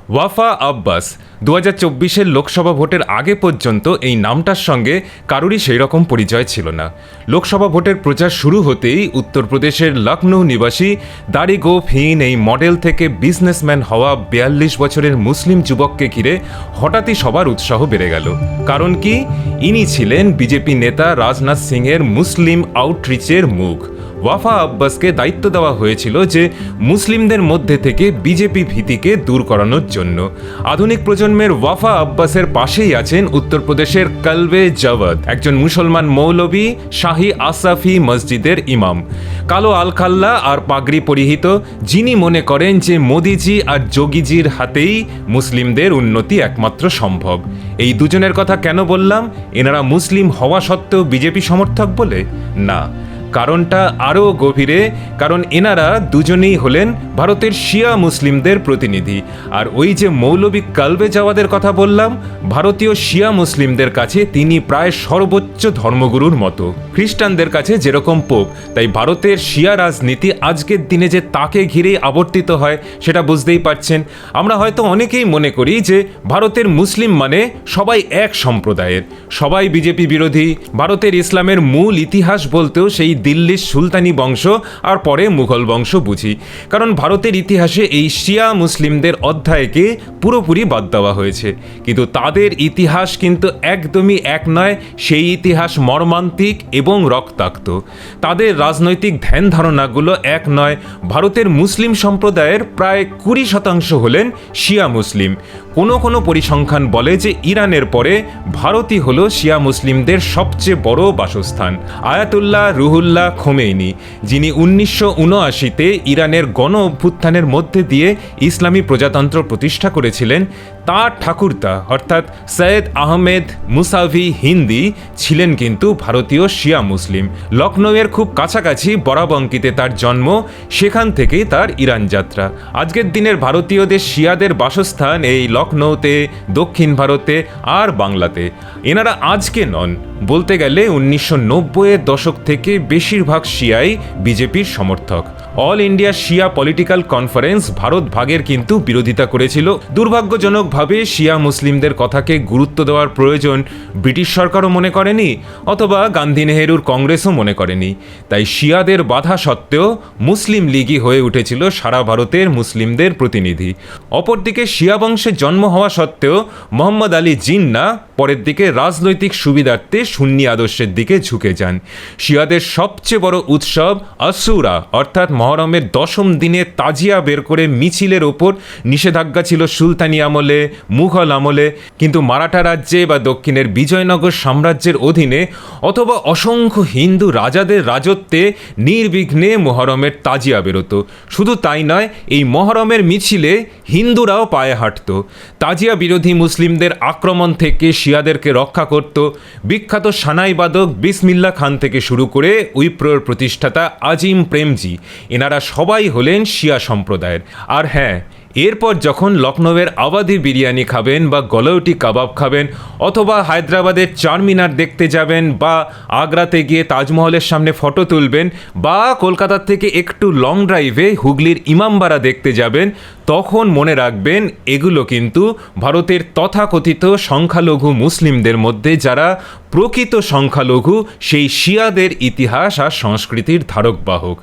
ওয়াফা আব্বাস 2024-এর লোকসভা ভোটের আগে পর্যন্ত এই নামটার সঙ্গে কারোরই সেই রকম পরিচয় ছিল না। লোকসভা ভোটের প্রচার শুরু হতেই উত্তরপ্রদেশের লখনৌ নিবাসী দাড়ি গোঁফহীন এই মডেল থেকে বিজনেসম্যান হওয়া 42 বছরের মুসলিম যুবককে ঘিরে হঠাৎই সবার উৎসাহ বেড়ে গেল। কারণ কি, ইনি ছিলেন বিজেপি নেতা রাজনাথ সিংয়ের মুসলিম আউটরিচের মুখ। ওয়াফা আব্বাসকে দায়িত্ব দেওয়া হয়েছিল যে মুসলিমদের মধ্যে থেকে বিজেপি ভীতিকে দূর করানোর জন্য। আধুনিক প্রজন্মের ওয়াফা আব্বাসের পাশেই আছেন উত্তরপ্রদেশের কলবে জাওয়াদ, একজন মুসলমান মৌলবী, শাহী আসাফি মসজিদের ইমাম, কালো আলখাল্লা আর পাগড়ি পরিহিত, যিনি মনে করেন যে মোদিজি আর যোগীজির হাতেই মুসলিমদের উন্নতি একমাত্র সম্ভব। এই দুজনের কথা কেন বললাম? এনারা মুসলিম হওয়া সত্ত্বেও বিজেপি সমর্থক বলে? না, কারণটা আরও গভীরে। কারণ এনারা দুজনেই হলেন ভারতের শিয়া মুসলিমদের প্রতিনিধি। আর ওই যে মৌলবী কলবে জাওয়াদের কথা বললাম, ভারতীয় শিয়া মুসলিমদের কাছে তিনি প্রায় সর্বোচ্চ ধর্মগুরুর মতো। খ্রিস্টানদের কাছে যেরকম পোপ, তাই ভারতের শিয়া রাজনীতি আজকের দিনে যে তাকে ঘিরেই আবর্তিত হয় সেটা বুঝতেই পারছেন। আমরা হয়তো অনেকেই মনে করি যে ভারতের মুসলিম মানে সবাই এক সম্প্রদায়ের, সবাই বিজেপি বিরোধী। ভারতের ইসলামের মূল ইতিহাস বলতেও সেই দিল্লির সুলতানি বংশ আর পরে মুঘল বংশ বুঝি। কারণ ভারতের ইতিহাসে এই শিয়া মুসলিমদের অধ্যায়কে পুরোপুরি বাদ দেওয়া হয়েছে। কিন্তু তাদের ইতিহাস কিন্তু একদমই এক নয়। সেই ইতিহাস মর্মান্তিক এবং রক্তাক্ত। তাদের রাজনৈতিক ধ্যান ধারণাগুলো এক নয়। ভারতের মুসলিম সম্প্রদায়ের প্রায় 20% হলেন শিয়া মুসলিম। কোনো পরিসংখ্যান বলে যে ইরানের পরে ভারতই হল শিয়া মুসলিমদের সবচেয়ে বড় বাসস্থান। আয়াতুল্লাহ রুহুল্লাহ খোমেনি, যিনি 1979-তে ইরানের গণ অভ্যুত্থানের মধ্যে দিয়ে ইসলামী প্রজাতন্ত্র প্রতিষ্ঠা করেছিলেন, তার ঠাকুরদা অর্থাৎ সৈয়দ আহমেদ মুসাভি হিন্দি ছিলেন কিন্তু ভারতীয় শিয়া মুসলিম। লখনৌয়ের খুব কাছাকাছি বরাবঙ্কিতে তার জন্ম, সেখান থেকেই তার ইরান যাত্রা। আজকের দিনের ভারতীয়দের শিয়াদের বাসস্থান এই লখনৌতে, দক্ষিণ ভারতে আর বাংলাতে। এনারা আজকে নন, বলতে গেলে 1990-এর দশক থেকে বেশিরভাগ শিয়াই বিজেপির সমর্থক। অল ইন্ডিয়া শিয়া পলিটিক্যাল কনফারেন্স ভারত ভাগের কিন্তু বিরোধিতা করেছিল। দুর্ভাগ্যজনকভাবে শিয়া মুসলিমদের কথাকে গুরুত্ব দেওয়ার প্রয়োজন ব্রিটিশ সরকারও মনে করেনি, অথবা গান্ধী নেহেরুর কংগ্রেসও মনে করেনি। তাই শিয়াদের বাধা সত্ত্বেও মুসলিম লীগই হয়ে উঠেছিল সারা ভারতের মুসলিমদের প্রতিনিধি। অপরদিকে শিয়া বংশে জন্ম হওয়া সত্ত্বেও মোহাম্মদ আলী জিন্নাহ পরের দিকে রাজনৈতিক সুবিধার্থে সুন্নি আদর্শের দিকে ঝুঁকে যান। শিয়াদের সবচেয়ে বড় উৎসব আশুরা অর্থাৎ মহরমের 10ম দিনে তাজিয়া বের করে মিছিলের ওপর নিষেধাজ্ঞা ছিল সুলতানি আমলে, মুঘল আমলে। কিন্তু মারাঠা রাজ্যে বা দক্ষিণের বিজয়নগর সাম্রাজ্যের অধীনে অথবা অসংখ্য হিন্দু রাজাদের রাজত্বে নির্বিঘ্নে মহরমের তাজিয়া বেরোতো। শুধু তাই নয়, এই মহরমের মিছিলে হিন্দুরাও পায়ে হাঁটত। তাজিয়া বিরোধী মুসলিমদের আক্রমণ থেকে শিয়াদেরকে রক্ষা করত বিখ্যাত সানাইবাদক বিসমিল্লাহ খান থেকে শুরু করে উইপ্রোর প্রতিষ্ঠাতা আজিম প্রেমজি। এনারা সবাই হলেন শিয়া সম্প্রদায়ের। আর হ্যাঁ, এরপর যখন লখনৌয়ের আবাদি বিরিয়ানি খাবেন বা গলাউটি কাবাব খাবেন, অথবা হায়দ্রাবাদের চারমিনার দেখতে যাবেন, বা আগ্রাতে গিয়ে তাজমহলের সামনে ফটো তুলবেন, বা কলকাতা থেকে একটু লং ড্রাইভে হুগলির ইমামবাড়া দেখতে যাবেন, তখন মনে রাখবেন এগুলো কিন্তু ভারতের তথাকথিত সংখ্যালঘু মুসলিমদের মধ্যে যারা প্রকৃত সংখ্যালঘু, সেই শিয়াদের ইতিহাস আর সংস্কৃতির ধারক বাহক।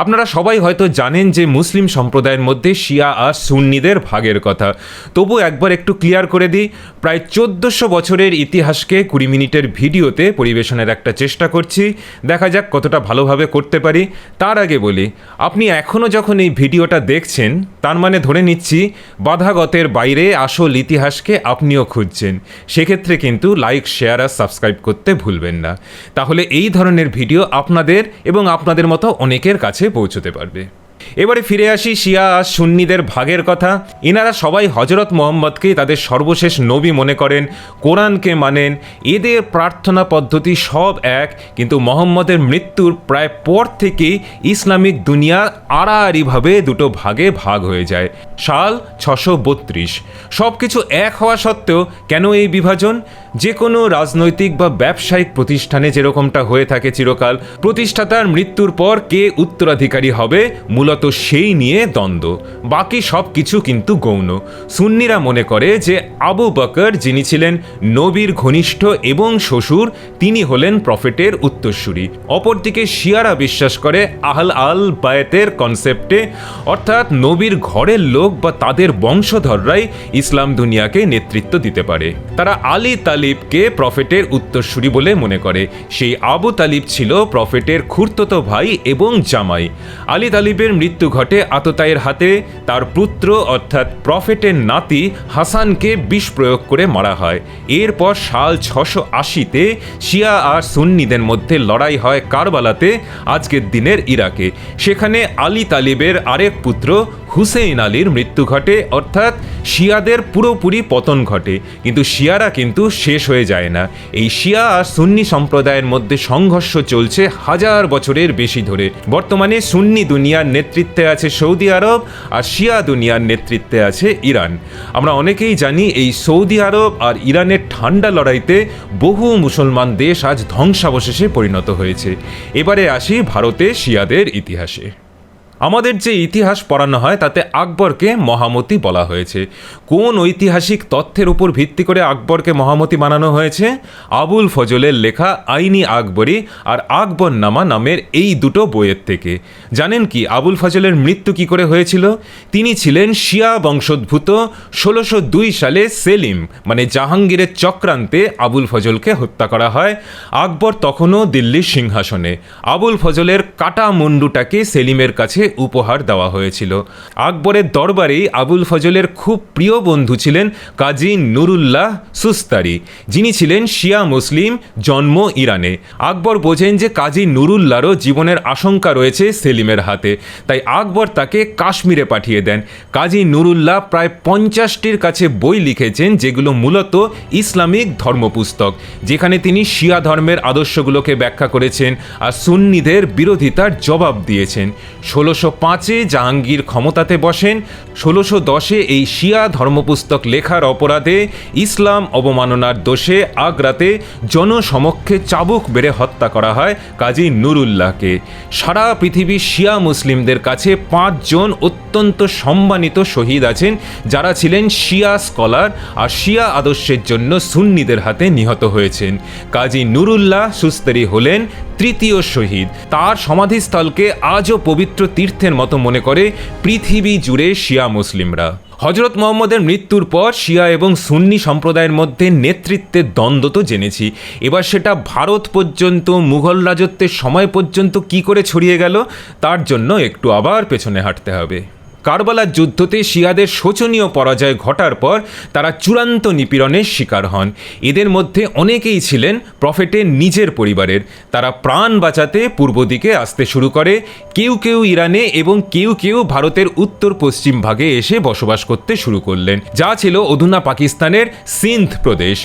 আপনারা সবাই হয়তো জানেন যে মুসলিম সম্প্রদায়ের মধ্যে শিয়া আর সুন্নিদের ভাগের কথা। তবু একবার একটু ক্লিয়ার করে দিই। প্রায় 1400 বছরের ইতিহাসকে 20 মিনিটের ভিডিওতে পরিবেশনের একটা চেষ্টা করছি। দেখা যাক কতটা ভালোভাবে করতে পারি। তার আগে বলি, আপনি এখনও যখন এই ভিডিওটা দেখছেন, তার মানে ধরে নিচ্ছি বাধাগতের বাইরে আসল ইতিহাসকে আপনিও খুঁজছেন। সেক্ষেত্রে কিন্তু লাইক, শেয়ার আর সাবস্ক্রাইব করতে ভুলবেন না। তাহলে এই ধরনের ভিডিও আপনাদের এবং আপনাদের মতো অনেকের কাছে পৌঁছতে পারবে। এবারে ফিরে আসি শিয়া আর সুন্নিদের ভাগের কথা। এনারা সবাই হজরত মোহাম্মদকে তাদের সর্বশেষ নবী মনে করেন, কোরআনকে মানেন। এদের প্রার্থনা পদ্ধতি সব এক, কিন্তু মোহাম্মদের মৃত্যুর প্রায় পর থেকেই ইসলামিক দুনিয়া আড়াআড়িভাবে দুটো ভাগে ভাগ হয়ে যায়। সাল 632। সব কিছু এক হওয়া সত্ত্বেও কেন এই বিভাজন? যে কোনো রাজনৈতিক বা ব্যবসায়িক প্রতিষ্ঠানে যেরকমটা হয়ে থাকে চিরকাল, প্রতিষ্ঠাতার মৃত্যুর পর কে উত্তরাধিকারী হবে মূলত মূলত সেই নিয়ে দ্বন্দ্ব, বাকি সব কিছু কিন্তু গৌণ। সুন্নিরা মনে করে যে আবু বকর, যিনি ছিলেন নবীর ঘনিষ্ঠ এবং শ্বশুর, তিনি হলেন প্রফেটের উত্তরসূরি। অপরদিকে শিয়ারা বিশ্বাস করে আহল আল বায়তের কনসেপ্টে, অর্থাৎ নবীর ঘরের লোক বা তাদের বংশধররাই ইসলাম দুনিয়াকে নেতৃত্ব দিতে পারে। তারা আলী তালিবকে প্রফেটের উত্তরসূরি বলে মনে করে। সেই আবু তালিব ছিল প্রফেটের খুড়তুতো ভাই এবং জামাই। আলী তালিবের মৃত্যু ঘটে আততায়ের হাতে। তার পুত্র অর্থাৎ প্রফেটের নাতি হাসানকে বিষ প্রয়োগ করে মারা হয়। এরপর সাল 680-তে শিয়া আর সুন্নিদের মধ্যে লড়াই হয় কারবালাতে, আজকের দিনের ইরাকে। সেখানে আলী তালিবের আরেক পুত্র হুসেইন আলীর মৃত্যু ঘটে, অর্থাৎ শিয়াদের পুরোপুরি পতন ঘটে। কিন্তু শিয়ারা কিন্তু শেষ হয়ে যায় না। এই শিয়া আর সুন্নি সম্প্রদায়ের মধ্যে সংঘর্ষ চলছে হাজার বছরের বেশি ধরে। বর্তমানে সুন্নি দুনিয়ার নেতৃত্বে আছে সৌদি আরব, আর শিয়া দুনিয়ার নেতৃত্বে আছে ইরান। আমরা অনেকেই জানি এই সৌদি আরব আর ইরানের ঠান্ডা লড়াইতে বহু মুসলমান দেশ আজ ধ্বংসাবশেষে পরিণত হয়েছে। এবারে আসি ভারতে শিয়াদের ইতিহাসে। আমাদের যে ইতিহাস পড়ানো হয় তাতে আকবরকে মহামতি বলা হয়েছে। কোন ঐতিহাসিক তথ্যের উপর ভিত্তি করে আকবরকে মহামতি বানানো হয়েছে? আবুল ফজলের লেখা আইনি আকবরী আর আকবরনামা নামের এই দুটো বইয়ের থেকে। জানেন কি আবুল ফজলের মৃত্যু কি করে হয়েছিল? তিনি ছিলেন শিয়া বংশোদ্ভূত। 1602 সালে সেলিম মানে জাহাঙ্গীরের চক্রান্তে আবুল ফজলকে হত্যা করা হয়। আকবর তখনও দিল্লির সিংহাসনে। আবুল ফজলের কাটা মুন্ডুটাকে সেলিমের কাছে উপহার দেওয়া হয়েছিল। আকবরের দরবারেই আবুল ফজলের খুব প্রিয় বন্ধু ছিলেন কাজী নুরুল্লাহ সুস্তারি, যিনি ছিলেন শিয়া মুসলিম, জন্ম ইরানে। আকবর বোঝেন যে কাজী নুরুল্লাহরও জীবনের আশঙ্কা রয়েছে সেলিমের হাতে, তাই আকবর তাকে কাশ্মীরে পাঠিয়ে দেন। কাজী নুরুল্লাহ প্রায় 50টির কাছে বই লিখেছেন, যেগুলো মূলত ইসলামিক ধর্মপুস্তক, যেখানে তিনি শিয়া ধর্মের আদর্শগুলোকে ব্যাখ্যা করেছেন আর সুন্নিদের বিরোধিতার জবাব দিয়েছেন। 1605-এ জাহাঙ্গীর ক্ষমতাতে বসেন। 1610-এ এই শিয়া ধর্মপুস্তক লেখার অপরাধে, ইসলাম অবমাননার দোষে আগ্রাতে জনসমক্ষে চাবুক বেড়ে হত্যা করা হয় কাজী নুরুল্লাহকে। সারা পৃথিবীর শিয়া মুসলিমদের কাছে 5 জন অত্যন্ত সম্মানিত শহীদ আছেন, যারা ছিলেন শিয়া স্কলার আর শিয়া আদর্শের জন্য সুন্নিদের হাতে নিহত হয়েছেন। কাজী নুরুল্লাহ সুস্তারি হলেন তৃতীয় শহীদ। তার সমাধিস্থলকে আজও পবিত্র তীর্থের মতো মনে করে পৃথিবী জুড়ে শিয়া মুসলিমরা। হজরত মোহাম্মদের মৃত্যুর পর শিয়া এবং সুন্নি সম্প্রদায়ের মধ্যে নেতৃত্বের দ্বন্দ্ব তো জেনেছি। এবার সেটা ভারত পর্যন্ত, মুঘল রাজত্বের সময় পর্যন্ত কি করে ছড়িয়ে গেল, তার জন্য একটু আবার পেছনে হাঁটতে হবে। কারবালার যুদ্ধতে শিয়াদের শোচনীয় পরাজয় ঘটার পর তারা চূড়ান্ত নিপীড়নের শিকার হন। এদের মধ্যে অনেকেই ছিলেন প্রফেটের নিজের পরিবারের। তারা প্রাণ বাঁচাতে পূর্ব দিকে আসতে শুরু করে। কেউ কেউ ইরানে এবং কেউ কেউ ভারতের উত্তর পশ্চিম ভাগে এসে বসবাস করতে শুরু করলেন, যা ছিল অধুনা পাকিস্তানের সিন্ধ প্রদেশ।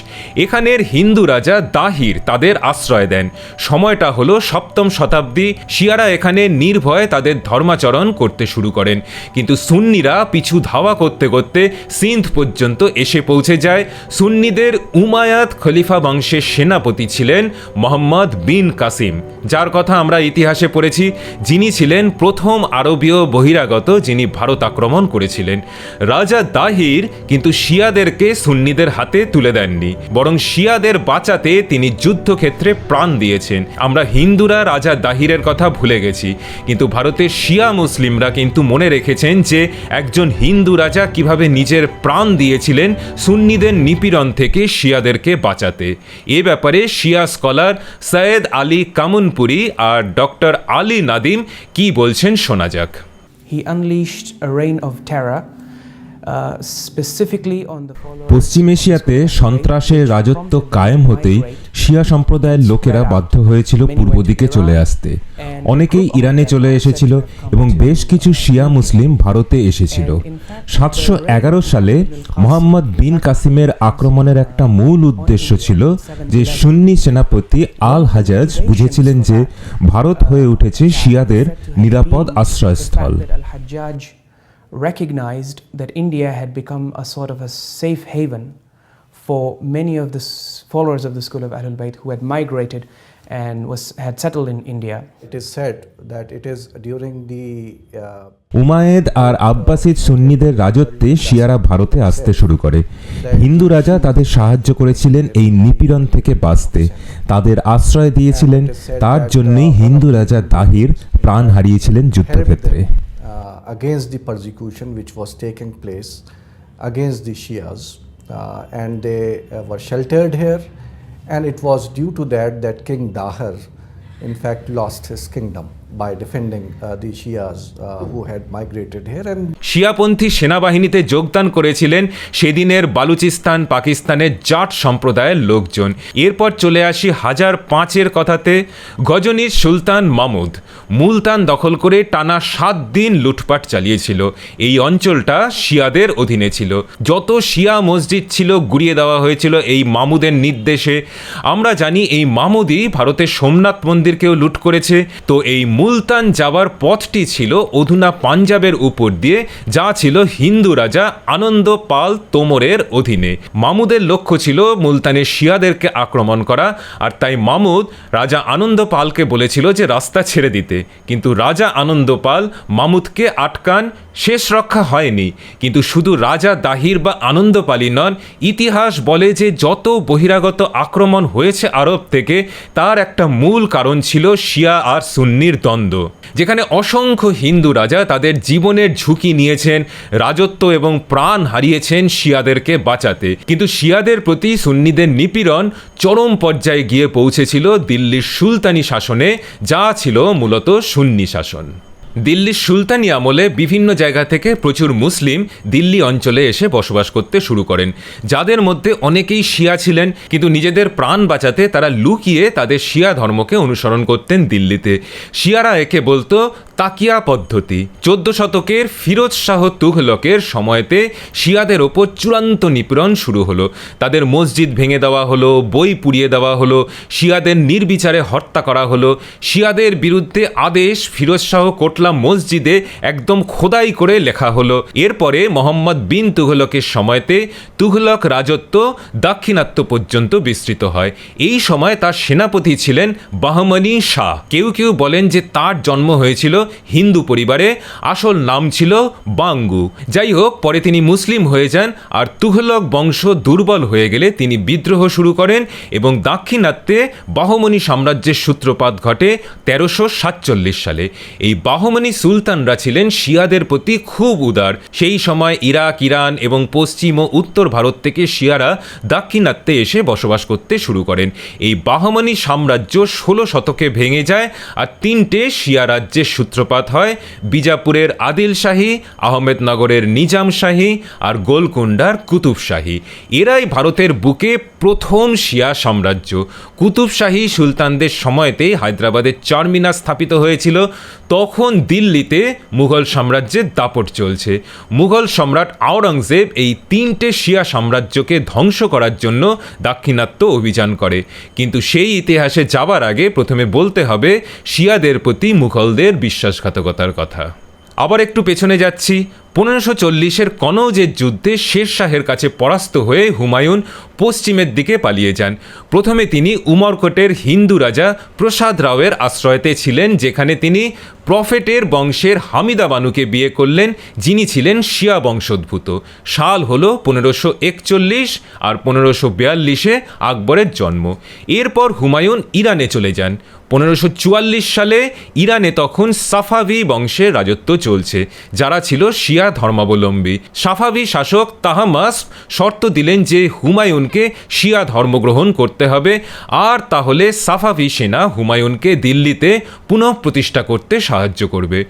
এখানের হিন্দু রাজা দাহির তাদের আশ্রয় দেন। সময়টা হলো 7ম শতাব্দী। শিয়ারা এখানে নির্ভয়ে তাদের ধর্মাচরণ করতে শুরু করেন, কিন্তু সুন্নিরা পিছু ধাওয়া করতে করতে সিন্ধ পর্যন্ত এসে পৌঁছে যায়। সুন্নিদের উমায়াদ খলিফা বংশের সেনাপতি ছিলেন মোহাম্মদ বিন কাসিম, যার কথা আমরা ইতিহাসে পড়েছি, যিনি ছিলেন প্রথম আরবীয় বহিরাগত যিনি ভারত আক্রমণ করেছিলেন। রাজা দাহির কিন্তু শিয়াদেরকে সুন্নিদের হাতে তুলে দেননি, বরং শিয়াদের বাঁচাতে তিনি যুদ্ধক্ষেত্রে প্রাণ দিয়েছেন। আমরা হিন্দুরা রাজা দাহিরের কথা ভুলে গেছি, কিন্তু ভারতের শিয়া মুসলিমরা কিন্তু মনে রেখেছেন যে একজন হিন্দু রাজা কিভাবে নিজের প্রাণ দিয়েছিলেন সুন্নিদের নিপীড়ন থেকে শিয়াদেরকে বাঁচাতে। এ ব্যাপারে শিয়া স্কলার সৈয়দ আলী কামুনপুরি আর ডক্টর আলী নাদিম কি বলছেন শোনা যাক। He unleashed a reign of terror. পশ্চিম এশিয়াতে সন্ত্রাসের রাজত্ব কায়েম হতেই শিয়া সম্প্রদায়ের লোকেরা বাধ্য হয়েছিল পূর্ব দিকে চলে আসতে। অনেকেই ইরানে চলে এসেছিল এবং বেশ কিছু শিয়া মুসলিম ভারতে এসেছিল। 711 সালে মোহাম্মদ বিন কাসিমের আক্রমণের একটা মূল উদ্দেশ্য ছিল যে সুন্নি সেনাপতি আল হাজাজ বুঝেছিলেন যে ভারত হয়ে উঠেছে শিয়াদের নিরাপদ আশ্রয়স্থল। Recognized that India had become a sort of a safe haven for many of the followers of the school of Ahlul Bayt who had migrated and had settled in India. It is said that it is during the উমায়েদ আর আব্বাসিদ সুন্নিদের রাজত্বে শিয়ারা ভারতে আসতে শুরু করে। হিন্দু রাজা তাদের সাহায্য করেছিলেন এই নিপীড়ন থেকে বাঁচতে, তাদের আশ্রয় দিয়েছিলেন। তার জন্যই হিন্দু রাজা দাহির প্রাণ হারিয়েছিলেন যুদ্ধক্ষেত্রে। against the persecution which was taking place against the Shias, and they were sheltered here, and it was due to that King Dahir in fact lost his kingdom by defending the Shias who had migrated here. And শিয়াপন্থী সেনাবাহিনীতে যোগদান করেছিলেন সেদিনের বালুচিস্তান পাকিস্তানের জাট সম্প্রদায়ের লোকজন। এরপর চলে আসি 1005-এর কথাতে। গজনির সুলতান মামুদ মুলতান দখল করে টানা 7 দিন লুটপাট চালিয়েছিল। এই অঞ্চলটা শিয়াদের অধীনে ছিল। যত শিয়া মসজিদ ছিল গুড়িয়ে দেওয়া হয়েছিল এই মামুদের নির্দেশে। আমরা জানি এই মামুদই ভারতের সোমনাথ মন্দিরকেও লুট করেছে। তো এই মুলতান যাবার পথটি ছিল অধুনা পাঞ্জাবের উপর দিয়ে, যা ছিল হিন্দু রাজা আনন্দ পাল তোমরের অধীনে। মামুদের লক্ষ্য ছিল মুলতানের শিয়াদেরকে আক্রমণ করা, আর তাই মামুদ রাজা আনন্দ পালকে বলেছিল যে রাস্তা ছেড়ে দিতে। কিন্তু রাজা আনন্দ পাল মামুদকে আটকান। শেষ রক্ষা হয়নি। কিন্তু শুধু রাজা দাহির বা আনন্দ পালই নন, ইতিহাস বলে যে যত বহিরাগত আক্রমণ হয়েছে আরব থেকে তার একটা মূল কারণ ছিল শিয়া আর সুন্নির দ্বন্দ্ব, যেখানে অসংখ্য হিন্দু রাজা তাদের জীবনের ঝুঁকি নিয়েছেন, রাজত্ব এবং প্রাণ হারিয়েছেন শিয়াদেরকে বাঁচাতে। কিন্তু শিয়াদের প্রতি সুন্নিদের নিপীড়ন চরম পর্যায়ে গিয়ে পৌঁছেছিল দিল্লির সুলতানি শাসনে, যা ছিল মূলত সুন্নি শাসন। দিল্লির সুলতানি আমলে বিভিন্ন জায়গা থেকে প্রচুর মুসলিম দিল্লি অঞ্চলে এসে বসবাস করতে শুরু করেন, যাদের মধ্যে অনেকেই শিয়া ছিলেন। কিন্তু নিজেদের প্রাণ বাঁচাতে তারা লুকিয়ে তাদের শিয়া ধর্মকে অনুসরণ করতেন দিল্লিতে। শিয়ারা একে বলতো তাকিয়া পদ্ধতি। 14 শতকের ফিরোজ শাহ তুঘলকের সময়তে শিয়াদের ওপর চূড়ান্ত নিপীড়ন শুরু হলো। তাদের মসজিদ ভেঙে দেওয়া হলো, বই পুড়িয়ে দেওয়া হলো, শিয়াদের নির্বিচারে হত্যা করা হলো। শিয়াদের বিরুদ্ধে আদেশ ফিরোজ শাহ কোটলা মসজিদে একদম খোদাই করে লেখা হলো। এরপরে মোহাম্মদ বিন তুঘলকের সময়তে তুঘলক রাজত্ব দাক্ষিণাত্য পর্যন্ত বিস্তৃত হয়। এই সময় তার সেনাপতি ছিলেন বাহমনি শাহ। কেউ কেউ বলেন যে তার জন্ম হয়েছিল হিন্দু পরিবারে, আসল নাম ছিল বাঙ্গু। যাই হোক, পরে তিনি মুসলিম হয়ে যান, আর তুঘলক বংশ দুর্বল হয়ে গেলে তিনি বিদ্রোহ শুরু করেন এবং দাক্ষিণাত্যে বাহমনি সাম্রাজ্যের সূত্রপাত ঘটে 1347 সালে। এই বাহমনি সুলতানরা ছিলেন শিয়াদের প্রতি খুব উদার। সেই সময় ইরাক, ইরান এবং পশ্চিম ও উত্তর ভারত থেকে শিয়ারা দাক্ষিণাত্যে এসে বসবাস করতে শুরু করেন। এই বাহমনি সাম্রাজ্য 16 শতকে ভেঙে যায়, আর 3টে শিয়া রাজ্যের সূত্রপাত হয়: বিজাপুরের আদিল শাহী, আহমেদনগরের নিজাম শাহী আর গোলকুন্ডার কুতুব শাহী। এরাই ভারতের বুকে প্রথম শিয়া সাম্রাজ্য। কুতুব শাহী সুলতানদের সময়তেই হায়দ্রাবাদের চারমিনার স্থাপিত হয়েছিল। তখন দিল্লিতে মুঘল সাম্রাজ্যের দাপট চলছে। মুঘল সম্রাট আওরঙ্গজেব এই 3টে শিয়া সাম্রাজ্যকে ধ্বংস করার জন্য দাক্ষিণাত্য অভিযান করে। কিন্তু সেই ইতিহাসে যাবার আগে প্রথমে বলতে হবে শিয়াদের প্রতি মুঘলদের বিশ্বাসঘাতকতার কথা। আবার একটু পেছনে যাচ্ছি। 1540-এর কনৌজের যুদ্ধে শের শাহের কাছে পরাস্ত হয়ে হুমায়ুন পশ্চিমের দিকে পালিয়ে যান। প্রথমে তিনি উমরকোটের হিন্দু রাজা প্রসাদ রাওয়ের আশ্রয়তে ছিলেন, যেখানে তিনি প্রফেটের বংশের হামিদা বানুকে বিয়ে করলেন, যিনি ছিলেন শিয়া বংশোদ্ভূত। সাল হল 1541, আর 1542-এ আকবরের জন্ম। এরপর হুমায়ুন ইরানে চলে যান। 1544 সালে ইরানে তখন সাফাভি বংশের রাজত্ব চলছে, যারা ছিল শিয়া ধর্মাবলম্বী। সাফাভি শাসক তাহমাস শর্ত দিলেন যে হুমায়ুনকে শিয়া ধর্মগ্রহণ করতে হবে, আর তাহলে সাফাভি সেনা হুমায়ুনকে দিল্লিতে পুনঃপ্রতিষ্ঠা করতে সাহায্য করবে।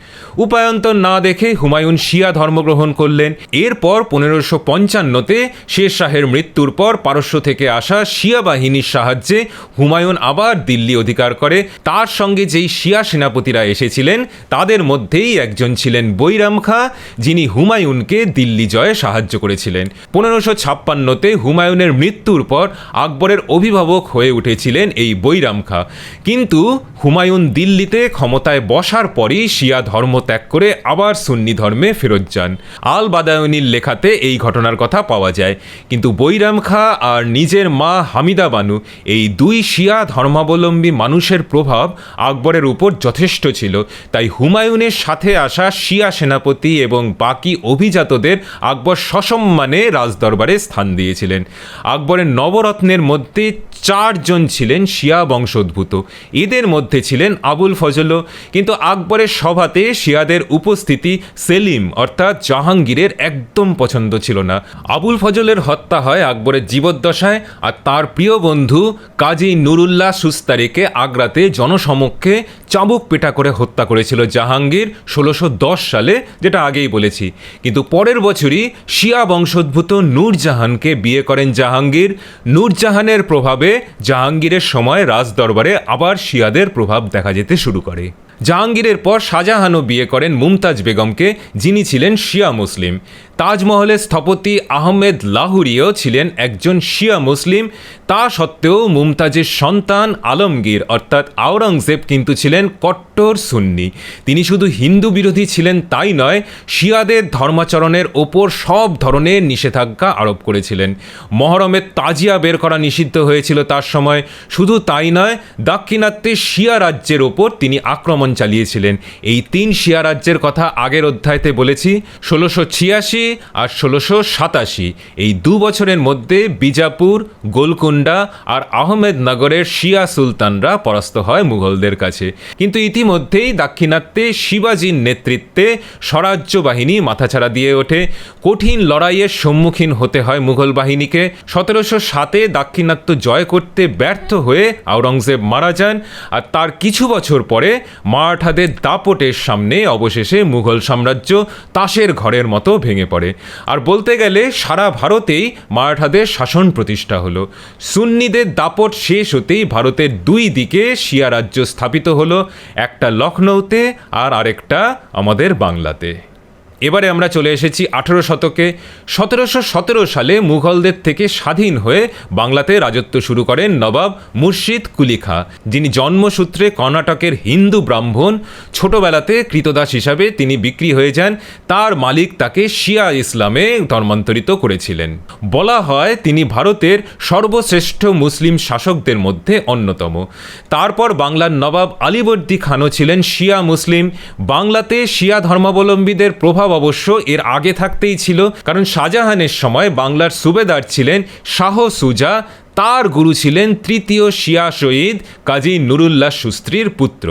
উপায়ন্তর না দেখে হুমায়ুন শিয়া ধর্মগ্রহণ করলেন। এরপর 1555-তে শের শাহের মৃত্যুর পর পারস্য থেকে আসা শিয়া বাহিনীর সাহায্যে হুমায়ুন আবার দিল্লি অধিকার করে। তার সঙ্গে যেই শিয়া সেনাপতিরা এসেছিলেন তাদের মধ্যেই একজন ছিলেন বৈরাম খাঁ, যিনি তিনি হুমায়ুনকে দিল্লি জয়ে সাহায্য করেছিলেন। 1556-তে হুমায়ুনের মৃত্যুর পর আকবরের অভিভাবক হয়ে উঠেছিলেন এই বৈরাম খাঁ। কিন্তু হুমায়ুন দিল্লিতে ক্ষমতায় বসার পরই শিয়া ধর্ম ত্যাগ করে আবার সুন্নি ধর্মে ফেরত যান। আল বাদায়ুনির লেখাতে এই ঘটনার কথা পাওয়া যায়। কিন্তু বৈরাম খাঁ আর নিজের মা হামিদা বানু, এই দুই শিয়া ধর্মাবলম্বী মানুষের প্রভাব আকবরের উপর যথেষ্ট ছিল। তাই হুমায়ুনের সাথে আসা শিয়া সেনাপতি এবং বাকি অভিজাতদের আকবর সসম্মানে রাজদরবারে স্থান দিয়েছিলেন। আকবরের নবরত্নের মধ্যে 4 জন ছিলেন শিয়া বংশোদ্ভূত। এদের মধ্যে ছিলেন আবুল ফজলও। কিন্তু আকবরের সভাতে শিয়াদের উপস্থিতি সেলিম অর্থাৎ জাহাঙ্গীরের একদম পছন্দ ছিল না। আবুল ফজলের হত্যা হয় আকবরের জীবদ্দশায়, আর তার প্রিয় বন্ধু কাজী নুরুল্লাহ সুস্তারিকে আগ্রাতে জনসমক্ষে চাবুক পেটা করে হত্যা করেছিল জাহাঙ্গীর 1610 সালে, যেটা আগেই বলেছি। কিন্তু পরের বছরই শিয়া বংশোদ্ভূত নূরজাহানকে বিয়ে করেন জাহাঙ্গীর। নূরজাহানের প্রভাবে জাহাঙ্গীরের সময় রাজদরবারে আবার শিয়াদের প্রভাব দেখা যেতে শুরু করে। জাহাঙ্গীরের পর শাহজাহানও বিয়ে করেন মুমতাজ বেগমকে, যিনি ছিলেন শিয়া মুসলিম। তাজমহলের স্থপতি আহমেদ লাহুরিও ছিলেন একজন শিয়া মুসলিম। তা সত্ত্বেও মুমতাজের সন্তান আলমগীর অর্থাৎ আওরঙ্গজেব কিন্তু ছিলেন কট্টর সুন্নি। তিনি শুধু হিন্দু বিরোধী ছিলেন তাই নয়, শিয়াদের ধর্মাচরণের ওপর সব ধরনের নিষেধাজ্ঞা আরোপ করেছিলেন। মহরমের তাজিয়া বের করা নিষিদ্ধ হয়েছিল তার সময়। শুধু তাই নয়, দাক্ষিণাত্যে শিয়া রাজ্যের ওপর তিনি আক্রমণ চালিয়েছিলেন। এই 3 শিয়া রাজ্যের কথা আগের অধ্যায়তে বলেছি। 1686 আর 1687 এই 2 বছরের মধ্যে বিজাপুর, গোলকুন্ডা আর আহমেদনগরের শিয়া সুলতানরা পরাস্ত হয় মুঘলদের কাছে। কিন্তু ইতিমধ্যেই দাক্ষিণাত্যে শিবাজীর নেতৃত্বে স্বরাজ্য বাহিনী মাথাছাড়া দিয়ে ওঠে। কঠিন লড়াইয়ের সম্মুখীন হতে হয় মুঘল বাহিনীকে। 1707-এ দাক্ষিণাত্য জয় করতে ব্যর্থ হয়ে আওরঙ্গজেব মারা যান, আর তার কিছু বছর পরে মারাঠাদের দাপটের সামনে অবশেষে মুঘল সাম্রাজ্য তাসের ঘরের মতো ভেঙে পড়ে। আর বলতে গেলে সারা ভারতেই মারাঠাদের শাসন প্রতিষ্ঠা হলো। সুন্নিদের দাপট শেষ হতেই ভারতের 2 দিকে শিয়া রাজ্য স্থাপিত হলো, একটা লখনৌতে আর আরেকটা আমাদের বাংলাতে। এবারে আমরা চলে এসেছি 18 শতকে। 1717 সালে মুঘলদের থেকে স্বাধীন হয়ে বাংলাতে রাজত্ব শুরু করেন নবাব মুর্শিদ কুলি খাঁ, যিনি জন্মসূত্রে কর্ণাটকের হিন্দু ব্রাহ্মণ। ছোটবেলাতে কৃতদাস হিসাবে তিনি বিক্রি হয়ে যান। তার মালিক তাকে শিয়া ইসলামে ধর্মান্তরিত করেছিলেন। বলা হয় তিনি ভারতের সর্বশ্রেষ্ঠ মুসলিম শাসকদের মধ্যে অন্যতম। তারপর বাংলার নবাব আলীবর্দী খানও ছিলেন শিয়া মুসলিম। বাংলাতে শিয়া ধর্মাবলম্বীদের প্রভাব অবশ্য এর আগে থাকতেই ছিল, কারণ শাহজাহানের সময় বাংলার সুবেদার ছিলেন শাহ সুজা। তার গুরু ছিলেন 3য় শিয়া শহীদ কাজী নুরুল্লাহ সুস্ত্রীর পুত্র।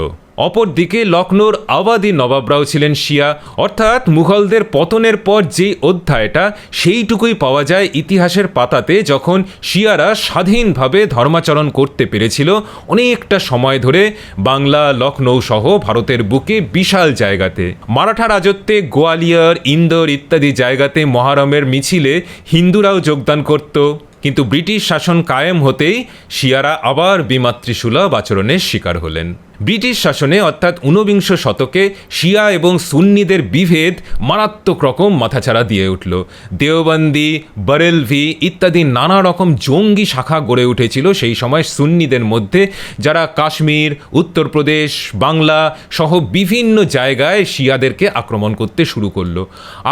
অপরদিকে লখনৌর আবাদি নবাবরাও ছিলেন শিয়া। অর্থাৎ মুঘলদের পতনের পর যেই অধ্যায়টা, সেইটুকুই পাওয়া যায় ইতিহাসের পাতাতে, যখন শিয়ারা স্বাধীনভাবে ধর্মাচরণ করতে পেরেছিল অনেকটা সময় ধরে বাংলা, লখনৌ সহ ভারতের বুকে বিশাল জায়গাতে। মারাঠা রাজত্বে গোয়ালিয়র, ইন্দোর ইত্যাদি জায়গাতে মহরমের মিছিলে হিন্দুরাও যোগদান করত। কিন্তু ব্রিটিশ শাসন কায়েম হতেই শিয়ারা আবার বিমাতৃসুলভ আচরণের শিকার হলেন। ব্রিটিশ শাসনে অর্থাৎ 19বিংশ শতকে শিয়া এবং সুন্নিদের বিভেদ মারাত্মক রকম মাথাছাড়া দিয়ে উঠল। দেওবন্দি, বরেলভি ইত্যাদি নানা রকম জঙ্গি শাখা গড়ে উঠেছিল সেই সময় সুন্নিদের মধ্যে, যারা কাশ্মীর, উত্তরপ্রদেশ, বাংলা সহ বিভিন্ন জায়গায় শিয়াদেরকে আক্রমণ করতে শুরু করলো।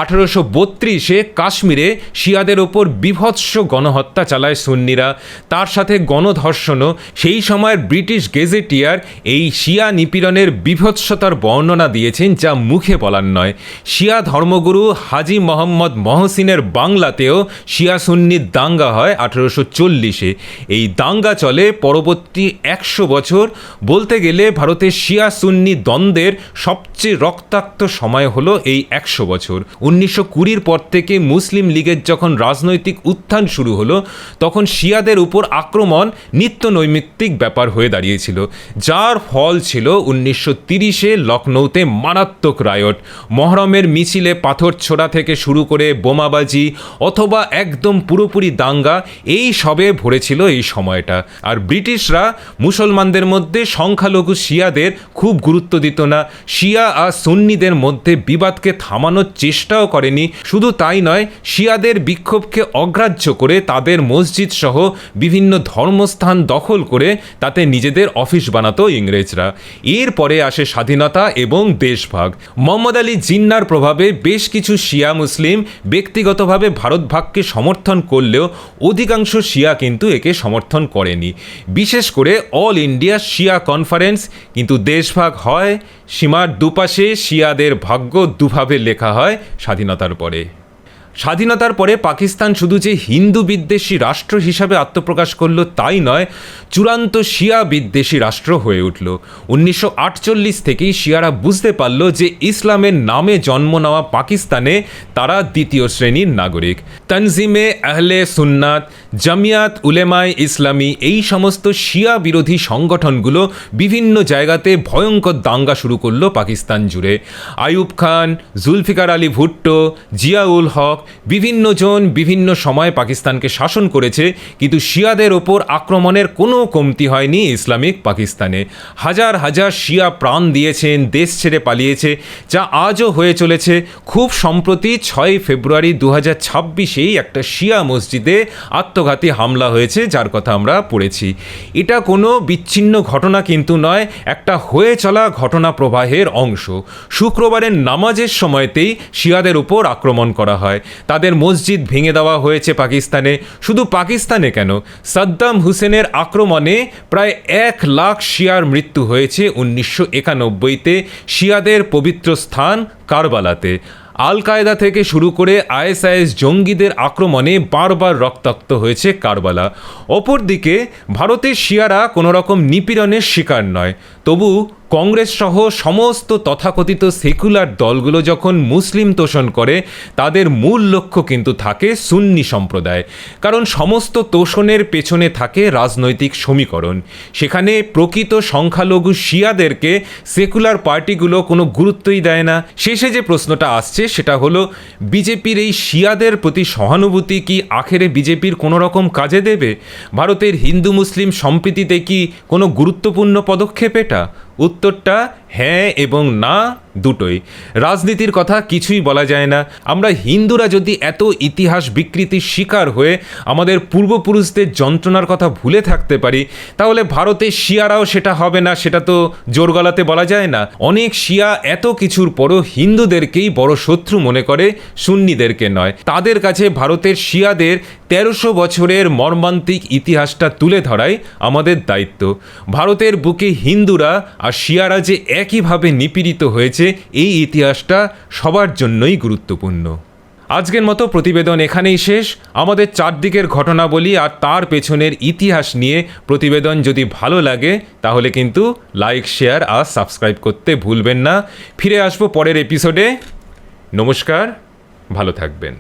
1832-এ কাশ্মীরে শিয়াদের ওপর বিভৎস গণহত্যা চালায় সুন্নিরা, তার সাথে গণধর্ষণও। সেই সময়ের ব্রিটিশ গেজেটিয়ার এই শিয়া নিপীড়নের বিভৎসতার বর্ণনা দিয়েছেন, যা মুখে বলার নয়। শিয়া ধর্মগুরু হাজি মোহাম্মদ মহসিনের বাংলাতেও শিয়া সুন্নির দাঙ্গা হয় 1840-এ। এই দাঙ্গা চলে পরবর্তী 100 বছর। বলতে গেলে ভারতের শিয়া সুন্নি দ্বন্দ্বের সবচেয়ে রক্তাক্ত সময় হলো এই 100 বছর। 1920-র পর থেকে মুসলিম লীগের যখন রাজনৈতিক উত্থান শুরু হলো, তখন শিয়াদের উপর আক্রমণ নিত্য নৈমিত্তিক ব্যাপার হয়ে দাঁড়িয়েছিল, যার ফল ফল ছিল 1930-এ লখনৌতে মারাত্মক রায়ট। মহরমের মিছিলে পাথর ছোড়া থেকে শুরু করে বোমাবাজি অথবা একদম পুরোপুরি দাঙ্গা, এই সবে ভরেছিল এই সময়টা। আর ব্রিটিশরা মুসলমানদের মধ্যে সংখ্যালঘু শিয়াদের খুব গুরুত্ব দিত না, শিয়া আর সুন্নিদের মধ্যে বিবাদকে থামানোর চেষ্টাও করেনি। শুধু তাই নয়, শিয়াদের বিক্ষোভকে অগ্রাহ্য করে তাদের মসজিদ সহ বিভিন্ন ধর্মস্থান দখল করে তাতে নিজেদের অফিস বানাতো ইংরেজরা। এরপরে আসে স্বাধীনতা এবং দেশভাগ। মোহাম্মদ আলী জিন্নার প্রভাবে বেশ কিছু শিয়া মুসলিম ব্যক্তিগতভাবে ভারত ভাগকে সমর্থন করলেও অধিকাংশ শিয়া কিন্তু একে সমর্থন করেনি, বিশেষ করে অল ইন্ডিয়া শিয়া কনফারেন্স। কিন্তু দেশভাগ হয়, সীমার দুপাশে শিয়াদের ভাগ্য দুভাবে লেখা হয় স্বাধীনতার পরে। স্বাধীনতার পরে পাকিস্তান শুধু যে হিন্দু বিদ্বেষী রাষ্ট্র হিসাবে আত্মপ্রকাশ করলো তাই নয়, চূড়ান্ত শিয়া বিদ্বেষী রাষ্ট্র হয়ে উঠল। 1948 থেকেই শিয়ারা বুঝতে পারল যে ইসলামের নামে জন্ম নেওয়া পাকিস্তানে তারা দ্বিতীয় শ্রেণীর নাগরিক। তনজিমে আহলে সুন্নাত, জামিয়াত উলেমায়ে ইসলামী, এই সমস্ত শিয়া বিরোধী সংগঠনগুলো বিভিন্ন জায়গাতে ভয়ঙ্কর দাঙ্গা শুরু করলো পাকিস্তান জুড়ে। আইয়ুব খান, জুলফিকার আলী ভুট্টো, জিয়াউল হক, বিভিন্ন জন বিভিন্ন সময় পাকিস্তানকে শাসন করেছে, কিন্তু শিয়াদের ওপর আক্রমণের কোনো কমতি হয়নি ইসলামিক পাকিস্তানে। হাজার হাজার শিয়া প্রাণ দিয়েছেন, দেশ ছেড়ে পালিয়েছে, যা আজও হয়ে চলেছে। খুব সম্প্রতি 6 ফেব্রুয়ারি 2026-এই একটা শিয়া মসজিদে আত্মঘাতী হামলা হয়েছে, যার কথা আমরা পড়েছি। এটা কোনো বিচ্ছিন্ন ঘটনা কিন্তু নয়, একটা হয়ে চলা ঘটনা প্রবাহের অংশ। শুক্রবারের নামাজের সময়তেই শিয়াদের উপর আক্রমণ করা হয়, তাদের মসজিদ ভেঙে দেওয়া হয়েছে পাকিস্তানে। শুধু পাকিস্তানে কেন, সাদ্দাম হুসেনের আক্রমণে প্রায় 1 লাখ শিয়ার মৃত্যু হয়েছে 1991-তে শিয়াদের পবিত্র স্থান কারবালাতে। আল কায়দা থেকে শুরু করে আইএসআইএস জঙ্গিদের আক্রমণে বারবার রক্তাক্ত হয়েছে কারবালা। অপরদিকে ভারতের শিয়ারা কোনো রকম নিপীড়নের শিকার নয়, তবু কংগ্রেস সহ সমস্ত তথাকথিত সেকুলার দলগুলো যখন মুসলিম তোষণ করে, তাদের মূল লক্ষ্য কিন্তু থাকে সুন্নি সম্প্রদায়। কারণ সমস্ত তোষণের পেছনে থাকে রাজনৈতিক সমীকরণ। সেখানে প্রকৃত সংখ্যালঘু শিয়াদেরকে সেকুলার পার্টিগুলো কোনো গুরুত্বই দেয় না। শেষে যে প্রশ্নটা আসছে সেটা হলো, বিজেপির এই শিয়াদের প্রতি সহানুভূতি কি আখেরে বিজেপির কোনো রকম কাজে দেবে? ভারতের হিন্দু মুসলিম সম্প্রীতিতে কি কোনো গুরুত্বপূর্ণ পদক্ষেপ এটা? উত্তরটা হ্যাঁ এবং না, দুটোই। রাজনীতির কথা কিছুই বলা যায় না। আমরা হিন্দুরা যদি এত ইতিহাস বিকৃতির শিকার হয়ে আমাদের পূর্বপুরুষদের যন্ত্রণার কথা ভুলে থাকতে পারি, তাহলে ভারতের শিয়ারাও সেটা হবে না, সেটা তো জোর গলাতে বলা যায় না। অনেক শিয়া এত কিছুর পরও হিন্দুদেরকেই বড় শত্রু মনে করে, সুন্নিদেরকে নয়। তাদের কাছে ভারতের শিয়াদের 1300 বছরের মর্মান্তিক ইতিহাসটা তুলে ধরাই আমাদের দায়িত্ব। ভারতের বুকে হিন্দুরা আর শিয়ারা যে একইভাবে নিপীড়িত হয়েছে, এই ইতিহাসটা সবার জন্যই গুরুত্বপূর্ণ। আজকের মতো প্রতিবেদন এখানেই শেষ। আমাদের চারদিকের ঘটনাবলী আর তার পেছনের ইতিহাস নিয়ে প্রতিবেদন যদি ভালো লাগে তাহলে কিন্তু লাইক, শেয়ার আর সাবস্ক্রাইব করতে ভুলবেন না। ফিরে আসবো পরের এপিসোডে। নমস্কার, ভালো থাকবেন।